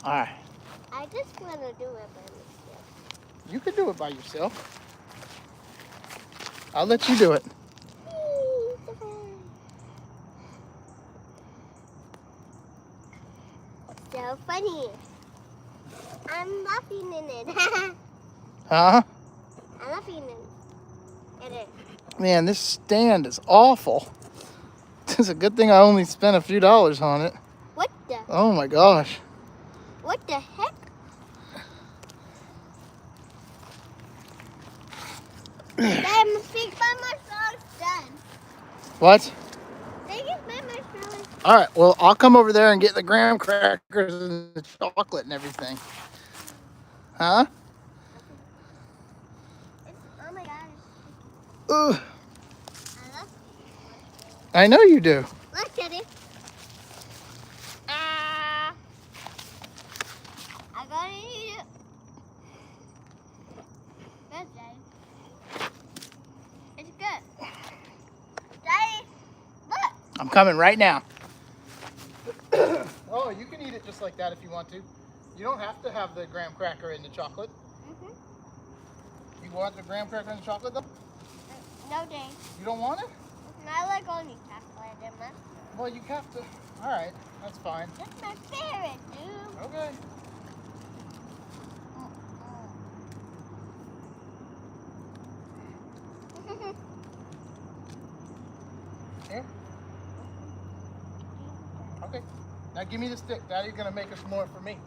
All right. I just want to do it by myself. You can do it by yourself. I'll let you do it. So funny. I'm laughing in it. Huh? I'm laughing in it. Man, this stand is awful. It's a good thing I only spent a few dollars on it. What the? Oh my gosh. What the heck? I'm think my marshmallow's done. What? They get my marshmallows. All right, well, I'll come over there and get the graham crackers and the chocolate and everything. Huh? Oh my gosh. Ugh. I love I know you do. Look at it. I gotta eat it. Good, Daddy. It's good. Daddy, look. I'm coming right now. Oh, you can eat it just like that if you want to. You don't have to have the graham cracker in the chocolate. You want the graham cracker in the chocolate though? No thanks. You don't want it? I like only chocolate and mustard. Well, you have to. All right, that's fine. That's my favorite, dude. Okay. Here. Okay. Now give me the stick. Daddy's gonna make us more for me.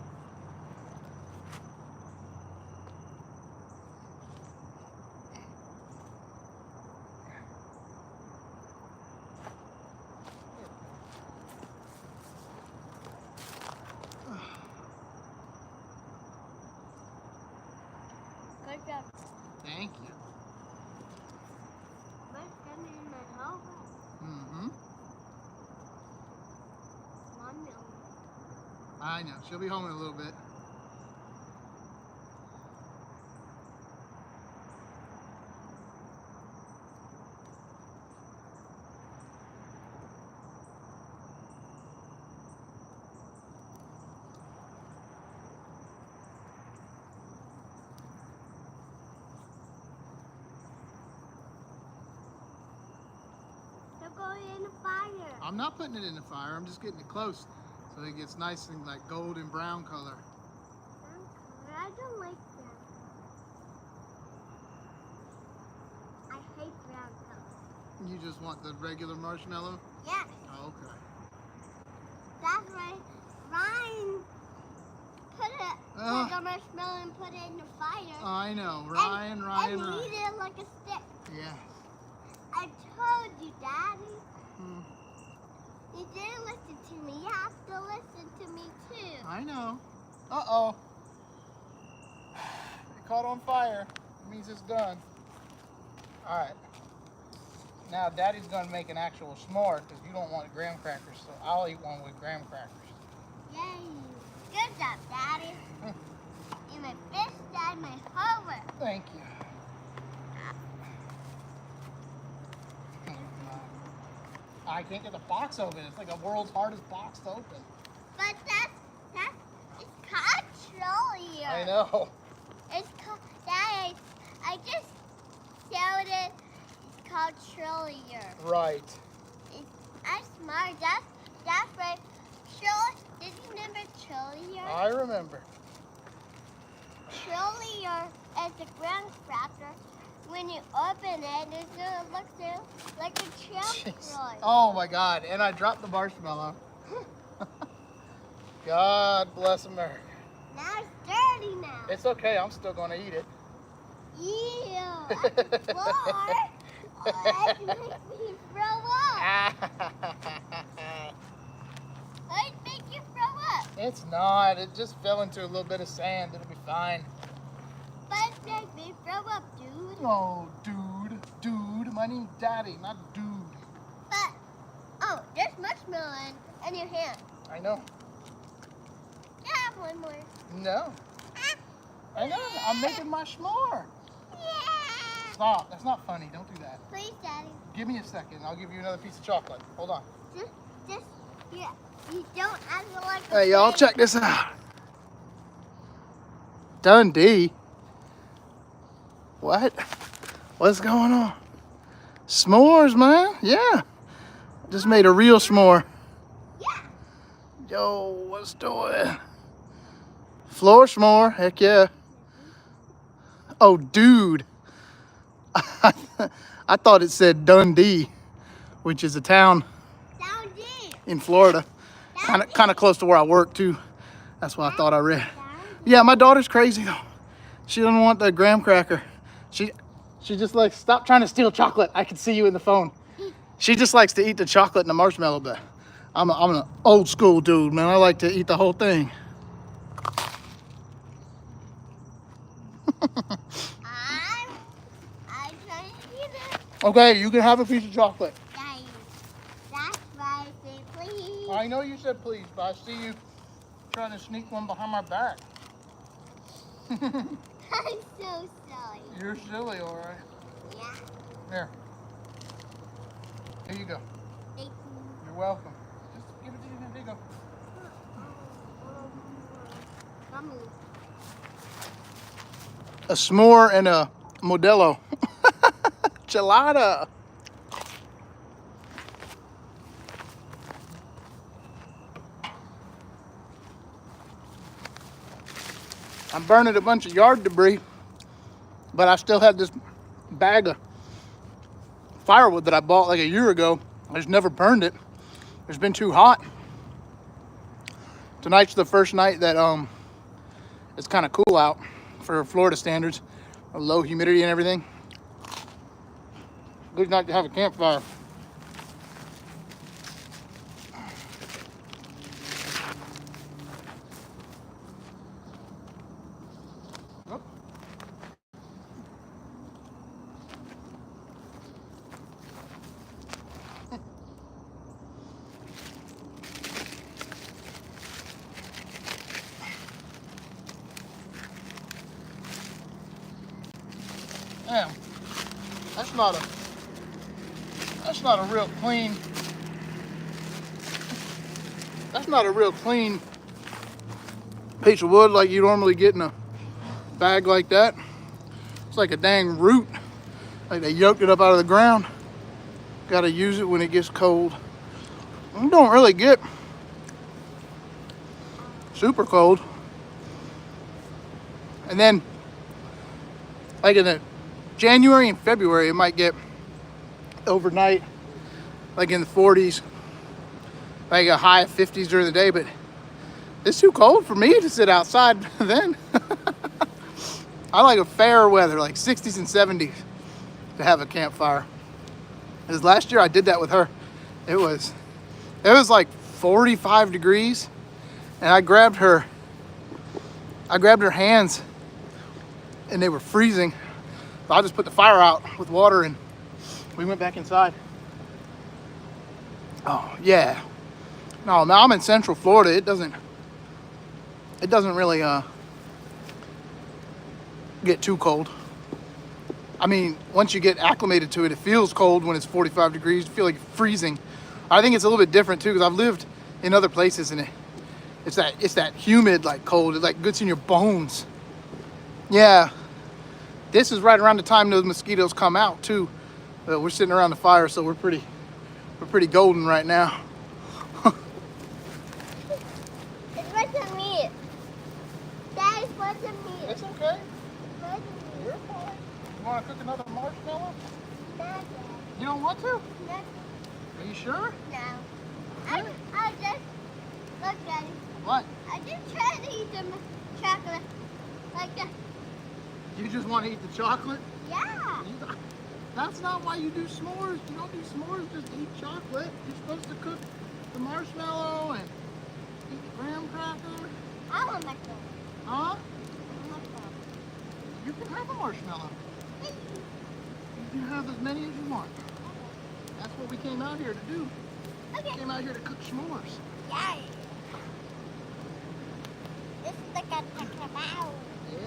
Good job. Thank you. What's coming in my home? Mm-hmm. Mommy. I know. She'll be home in a little bit. They're going in the fire. I'm not putting it in the fire. I'm just getting it close so it gets nice and like golden brown color. I don't like that. I hate brown color. You just want the regular marshmallow? Yeah. Oh, okay. That's right. Ryan put the marshmallow and put it in the fire. I know. Ryan. And eat it like a stick. Yes. I told you, Daddy. Hmm. You didn't listen to me. You have to listen to me too. I know. Uh-oh. It caught on fire. It means it's done. All right. Now, Daddy's going to make an actual s'more because you don't want graham crackers, so I'll eat one with graham crackers. Yay. Good job, Daddy. You're my best dad, my homework. Thank you. I can't get the box open. It's like the world's hardest box to open. But it's called Trollier. I know. It's called, Dad, I just showed it. It's called Trollier. Right. I'm smart. That's right. Did you remember Trollier? I remember. Trollier is a graham cracker. When you open it, it's gonna look like a chocolate. Oh my God! And I dropped the marshmallow. God bless America. Now it's dirty now. It's okay. I'm still gonna eat it. Ew! At the floor. That makes me throw up. It make you throw up. It's not. It just fell into a little bit of sand. It'll be fine. But it make me throw up, dude. Oh, dude. My name's Daddy, not dude. But there's marshmallow in your hand. I know. You have one more. No. I know. I'm making my s'more. Yeah. Stop. That's not funny. Don't do that. Please, Daddy. Give me a second. I'll give you another piece of chocolate. Hold on. Just, yeah. You don't have to like. Hey, y'all, check this out. Dundee. What? What's going on? S'mores, man. Yeah. Just made a real s'more. Yeah. Yo, what's doing? Floor s'more. Heck yeah. Oh, dude. I thought it said Dundee, which is a town Down deep. in Florida. Kind of close to where I work, too. That's what I thought I read. Yeah, my daughter's crazy, though. She doesn't want the graham cracker. She just likes, stop trying to steal chocolate. I can see you in the phone. She just likes to eat the chocolate and the marshmallow, but I'm an old school dude, man. I like to eat the whole thing. I'm trying to eat it. Okay, you can have a piece of chocolate. Daddy, that's why I say please. I know you said please, but I see you trying to sneak one behind my back. I'm so sorry. You're silly, all right. Yeah. Here. Here you go. Thank you. You're welcome. Just give it to you. There you go. Mommy. A s'more and a Modelo. Gelada. I'm burning a bunch of yard debris, but I still have this bag of firewood that I bought like a year ago. I just never burned it. It's been too hot. Tonight's the first night that it's kind of cool out for Florida standards, low humidity and everything. Good night to have a campfire. Oh. Damn, that's not a real clean. That's not a real clean piece of wood like you normally get in a bag like that. It's like a dang root, like they yoked it up out of the ground. Got to use it when it gets cold. You don't really get super cold. And then, like in the January and February, it might get overnight, like in the 40s, like a high of 50s during the day, but it's too cold for me to sit outside then. I like a fair weather, like 60s and 70s to have a campfire. Because last year I did that with her. It was like 45 degrees, and I grabbed her hands and they were freezing. So I just put the fire out with water and we went back inside. Oh yeah. No, now I'm in Central Florida. It doesn't really get too cold. I mean, once you get acclimated to it, it feels cold when it's 45 degrees. You feel like freezing. I think it's a little bit different too, because I've lived in other places and it's that humid like cold. It like gets in your bones. Yeah. This is right around the time those mosquitoes come out too. We're sitting around the fire, so we're pretty golden right now. It's wasn't me. That is wasn't me. It's okay. It wasn't me. You're fine. You want to cook another marshmallow? Not You don't want to? that. Are you sure? No. I just look at it. What? I just try to eat the chocolate like that. You just want to eat the chocolate? Yeah. That's not why you do s'mores. You don't do s'mores just to eat chocolate. You're supposed to cook the marshmallow and eat the graham cracker. I want my phone. Huh? I want my phone. You can have a marshmallow. You can have as many as you want. That's what we came out here to do. Okay. We came out here to cook s'mores. Yeah. This is the cacao. Yeah.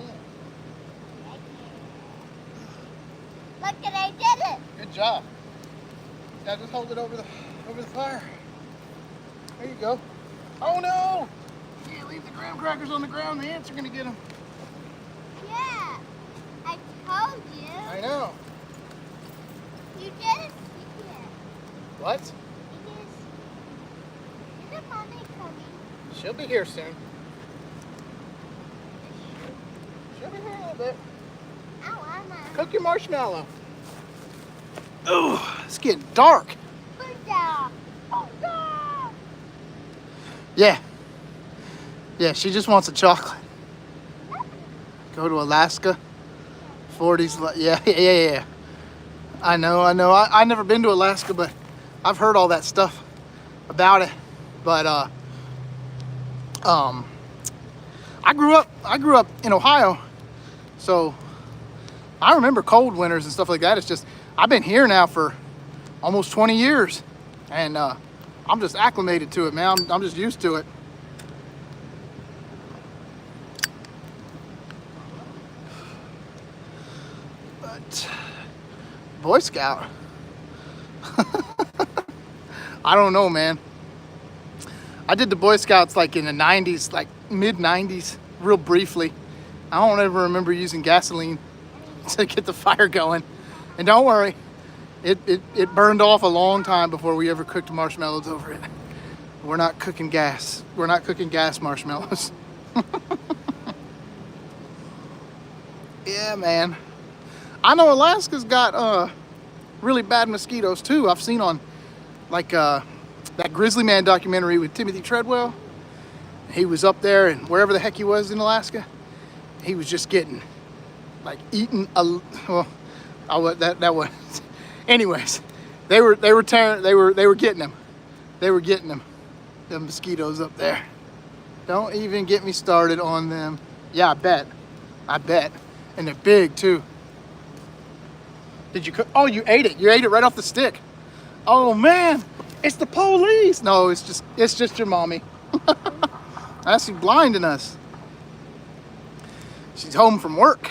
Look, and I did it. Good job. Now just hold it over the fire. There you go. Oh no! You can't leave the graham crackers on the ground. The ants are gonna get them. you. I know. You didn't see it. What? It is. Isn't mommy coming? She'll be here soon. She'll be here in a little bit. Ow, Mama. Cook your marshmallow. Oh, it's getting dark. Buddha. Buddha. Yeah. Yeah, she just wants a chocolate. Go to Alaska. 40s. Yeah. I know. I've never been to Alaska, but I've heard all that stuff about it. But I grew up in Ohio, so I remember cold winters and stuff like that. It's just I've been here now for almost 20 years, and I'm just acclimated to it, man. I'm just used to it. But Boy Scout, I don't know, man. I did the Boy Scouts like in the 90s, like mid 90s, real briefly. I don't ever remember using gasoline to get the fire going. And don't worry, it burned off a long time before we ever cooked marshmallows over it. We're not cooking gas. We're not cooking gas marshmallows. Yeah, man. I know Alaska's got really bad mosquitoes too. I've seen on like that Grizzly Man documentary with Timothy Treadwell. He was up there, and wherever the heck he was in Alaska, he was just getting like eaten. That was. Anyways, they were getting them. They were getting them. The mosquitoes up there. Don't even get me started on them. Yeah, I bet. And they're big too. Did you cook? Oh, you ate it. You ate it right off the stick. Oh man, it's the police. No, it's just your mommy. That's who's blinding us. She's home from work.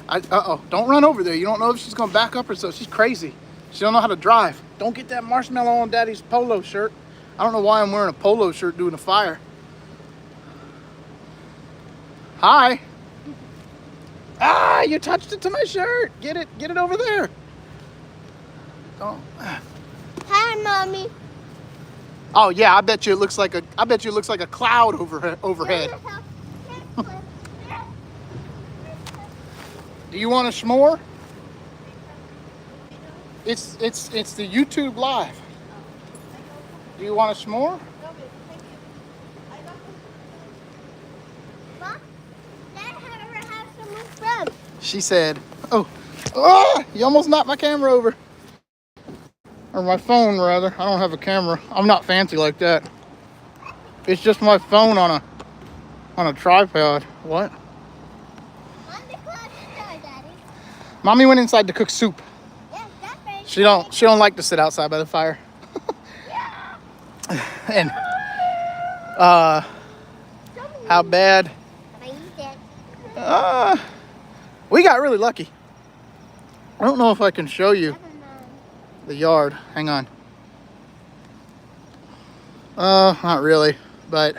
Uh-oh, don't run over there. You don't know if she's gonna back up or so. She's crazy. She don't know how to drive. Don't get that marshmallow on Daddy's polo shirt. I don't know why I'm wearing a polo shirt doing a fire. Hi. Ah, you touched it to my shirt. Get it over there. Don't. Hi, Mommy. Oh yeah, I bet you it looks like a cloud overhead. Do you want a s'more? It's the YouTube live. Do you want a s'more? She said, oh, you almost knocked my camera over. Or my phone, rather. I don't have a camera. I'm not fancy like that. It's just my phone on a tripod. What? Mommy went inside to cook soup. She don't like to sit outside by the fire. And how bad? We got really lucky. I don't know if I can show you the yard. Hang on. Not really, but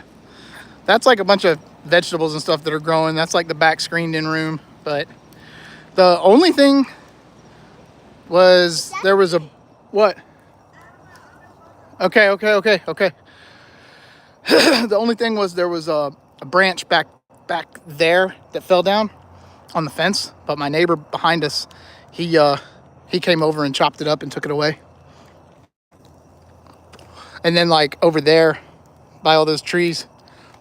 that's like a bunch of vegetables and stuff that are growing. That's like the back screened in room. But the only thing was there was a what? Okay. The only thing was there was a branch back there that fell down on the fence, but my neighbor behind us, he came over and chopped it up and took it away. And then like over there by all those trees,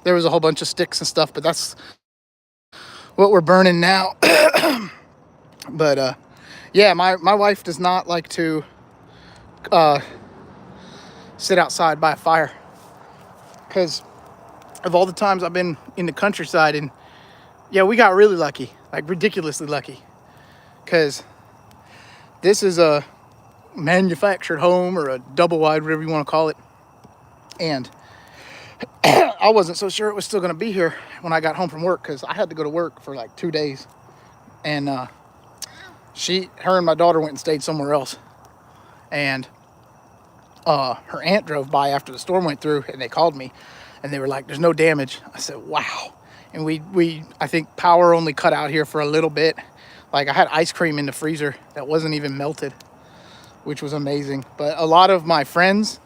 there was a whole bunch of sticks and stuff, but that's what we're burning now. But yeah, my wife does not like to sit outside by a fire because of all the times I've been in the countryside. And yeah, we got really lucky, like ridiculously lucky, because this is a manufactured home or a double wide, whatever you want to call it. And I wasn't so sure it was still going to be here when I got home from work, because I had to go to work for like 2 days. And her and my daughter went and stayed somewhere else. And her aunt drove by after the storm went through, and they called me and they were like, there's no damage. I said, wow. And I think power only cut out here for a little bit, Like I had ice cream in the freezer that wasn't even melted, which was amazing. But a lot of my friends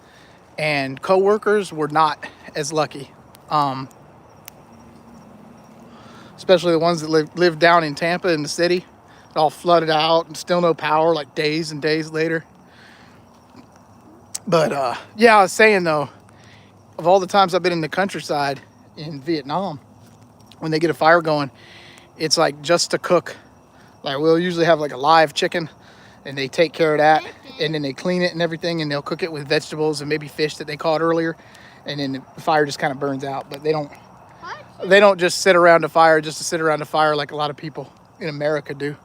and coworkers were not as lucky. Especially the ones that live down in Tampa in the city. It all flooded out and still no power like days and days later. But yeah, I was saying though, of all the times I've been in the countryside in Vietnam, when they get a fire going, it's like just to cook. Like we'll usually have like a live chicken and they take care of that and then they clean it and everything and they'll cook it with vegetables and maybe fish that they caught earlier, and then the fire just kind of burns out. But they don't just sit around the fire just to sit around the fire like a lot of people in America do.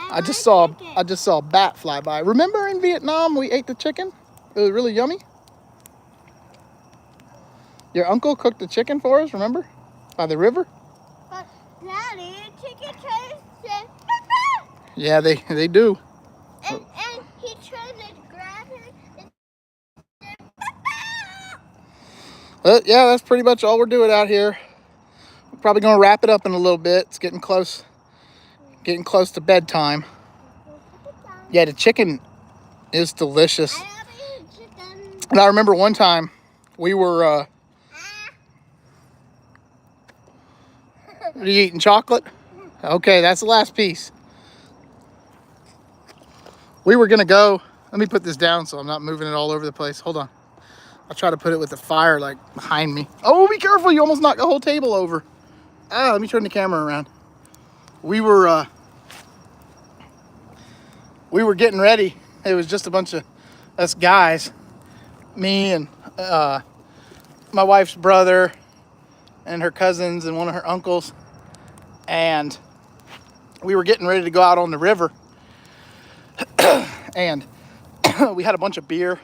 I just saw a bat fly by. Remember in Vietnam we ate the chicken? It was really yummy. Your uncle cooked the chicken for us, remember? By the river? But Daddy, chicken tastes. Yeah, they do. And he tried to grab it. But yeah, that's pretty much all we're doing out here. We're probably gonna wrap it up in a little bit. It's getting close to bedtime. Yeah, the chicken is delicious. I love eating chicken. And I remember one time we were are you eating chocolate? Okay, that's the last piece. We were gonna go, let me put this down so I'm not moving it all over the place. Hold on. I'll try to put it with the fire like behind me. Oh, be careful, you almost knocked the whole table over. Let me turn the camera around. We were getting ready. It was just a bunch of us guys, me and my wife's brother and her cousins and one of her uncles, and we were getting ready to go out on the river. And we had a bunch of beer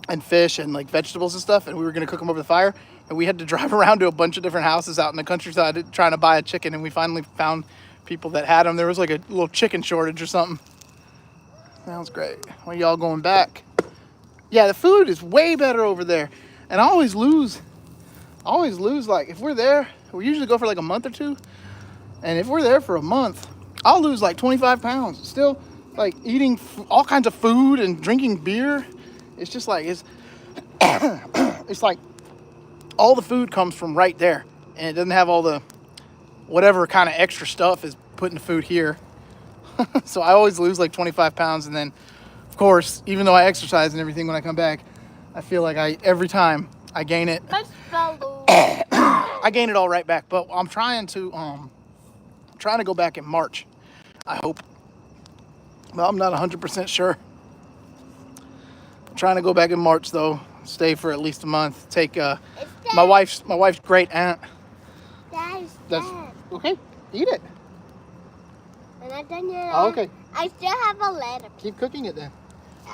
and fish and like vegetables and stuff, and we were gonna cook them over the fire, and we had to drive around to a bunch of different houses out in the countryside trying to buy a chicken, and we finally found people that had them. There was like a little chicken shortage or something. Sounds great. When y'all going back? Yeah, the food is way better over there, and I always lose like if we're there, we usually go for like a month or two, and if we're there for a month, I'll lose like 25 pounds. Still like eating all kinds of food and drinking beer. It's just like it's like all the food comes from right there, and it doesn't have all the whatever kind of extra stuff is put in the food here. So I always lose like 25 pounds, and then of course, even though I exercise and everything, when I come back, I feel like every time I gain it, I gain it all right back. But I'm trying to go back in March, I hope. Well, I'm not 100% sure. I'm trying to go back in March though. Stay for at least a month. Take my wife's great aunt. That's okay. Eat it. I'm not done yet. Oh, okay. I still have a letter. Keep cooking it then.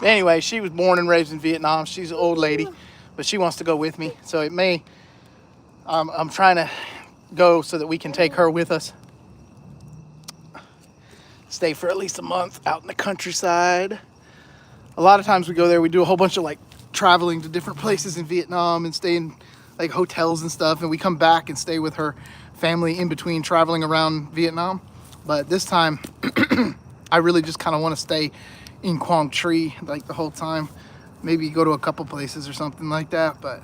Anyway, she was born and raised in Vietnam. She's an old lady, but she wants to go with me. So it may. I'm trying to go so that we can take her with us. Stay for at least a month out in the countryside. A lot of times we go there, we do a whole bunch of like traveling to different places in Vietnam and stay in like hotels and stuff, and we come back and stay with her family in between traveling around Vietnam. But this time I really just kind of want to stay in Quang Tri like the whole time. Maybe go to a couple places or something like that. But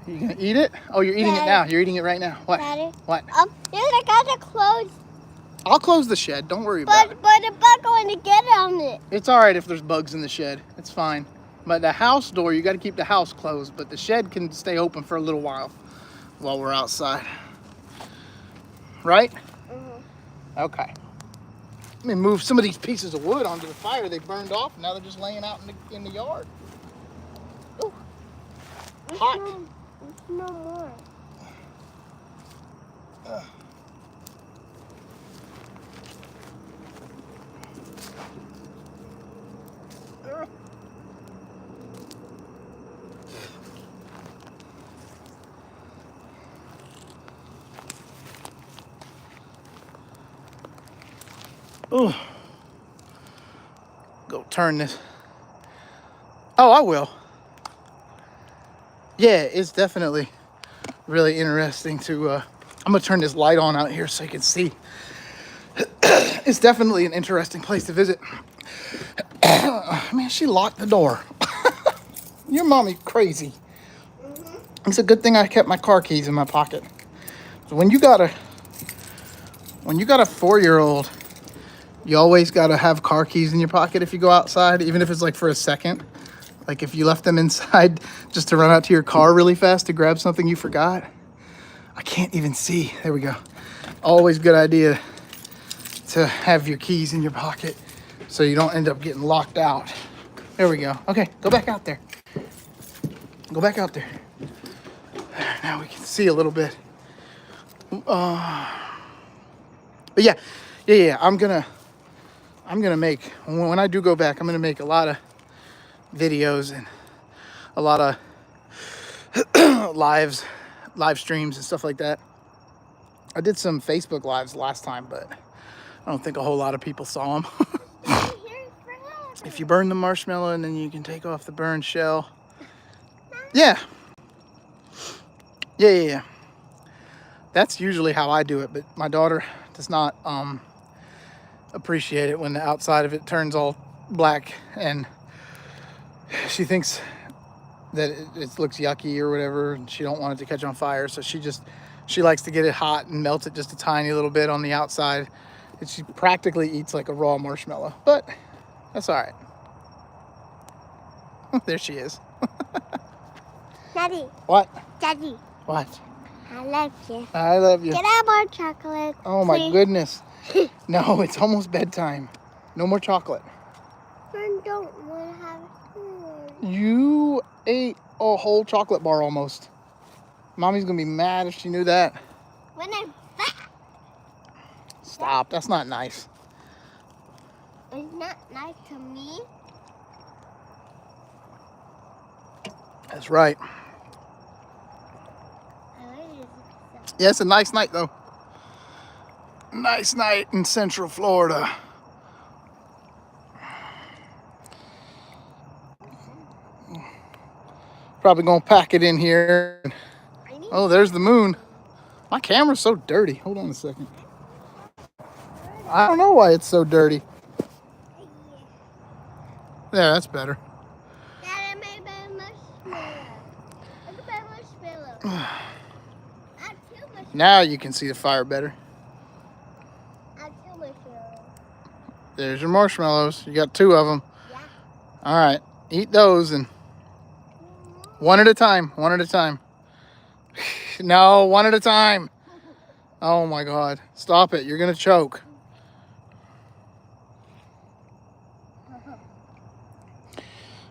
you gonna eat it? Oh, you're eating Daddy. it now. You're eating it right now. What? Daddy. What? Dude, I gotta close. I'll close the shed. Don't worry about it. But the bug going to get on it. It's all right if there's bugs in the shed. It's fine. But the house door, you got to keep the house closed. But the shed can stay open for a little while we're outside. Right? Mm-hmm. Okay. Let me move some of these pieces of wood onto the fire. They burned off. Now they're just laying out in the yard. Ooh. Hot. There's no more. Ooh. Go turn this. Oh, I will. Yeah, it's definitely really interesting to I'm gonna turn this light on out here so you can see. It's definitely an interesting place to visit. Man, she locked the door. Your mommy crazy. It's a good thing I kept my car keys in my pocket. So when you got a 4-year-old, you always gotta have car keys in your pocket if you go outside, even if it's like for a second. Like if you left them inside just to run out to your car really fast to grab something you forgot. I can't even see. There we go. Always good idea to have your keys in your pocket so you don't end up getting locked out. There we go. Okay, go back out there. Go back out there. Now we can see a little bit. But yeah. I'm gonna make, when I do go back, I'm gonna make a lot of videos and a lot of live streams and stuff like that. I did some Facebook lives last time, but I don't think a whole lot of people saw them. If you burn the marshmallow and then you can take off the burned shell. Yeah. That's usually how I do it, but my daughter does not appreciate it when the outside of it turns all black, and she thinks that it looks yucky or whatever, and she don't want it to catch on fire, so she likes to get it hot and melt it just a tiny little bit on the outside, and she practically eats like a raw marshmallow, but that's all right. There she is. Daddy. What? Daddy. What? I love you. I love you. Can I have more chocolate? Oh my please? goodness. No, it's almost bedtime. No more chocolate. I don't want to have food. You ate a whole chocolate bar almost. Mommy's gonna be mad if she knew that. When I'm fat. Stop, that's not nice. It's not nice to me. That's right. Yeah, it's a nice night though. Nice night in Central Florida. Probably gonna pack it in here. Oh, there's the moon. My camera's so dirty. Hold on a second. I don't know why it's so dirty. There, that's better. Daddy made my marshmallow. Look at my marshmallow. Now you can see the fire better. There's your marshmallows. You got 2 of them. Yeah. All right, eat those and one at a time. One at a time. No, one at a time. Oh my God! Stop it! You're gonna choke.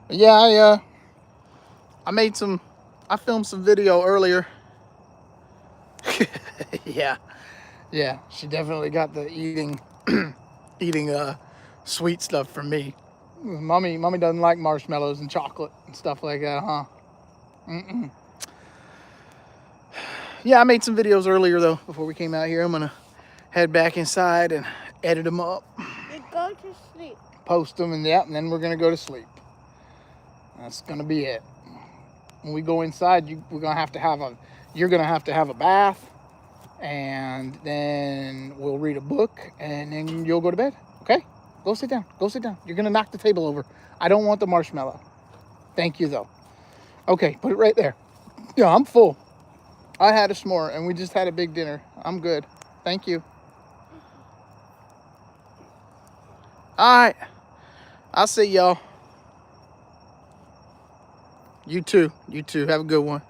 Yeah, I filmed some video earlier. Yeah, she definitely got the eating sweet stuff from me. Mommy doesn't like marshmallows and chocolate and stuff like that, huh? Yeah, I made some videos earlier though before we came out here. I'm gonna head back inside and edit them up. You go to sleep. Post them, and then we're gonna go to sleep. That's gonna be it. When we go inside, you're gonna have to have a bath, and then we'll read a book, and then you'll go to bed. Okay? Go sit down. Go sit down. You're gonna knock the table over. I don't want the marshmallow. Thank you though. Okay, put it right there. Yeah, I'm full. I had a s'more, and we just had a big dinner. I'm good. Thank you. All right. I'll see y'all. You too. Have a good one.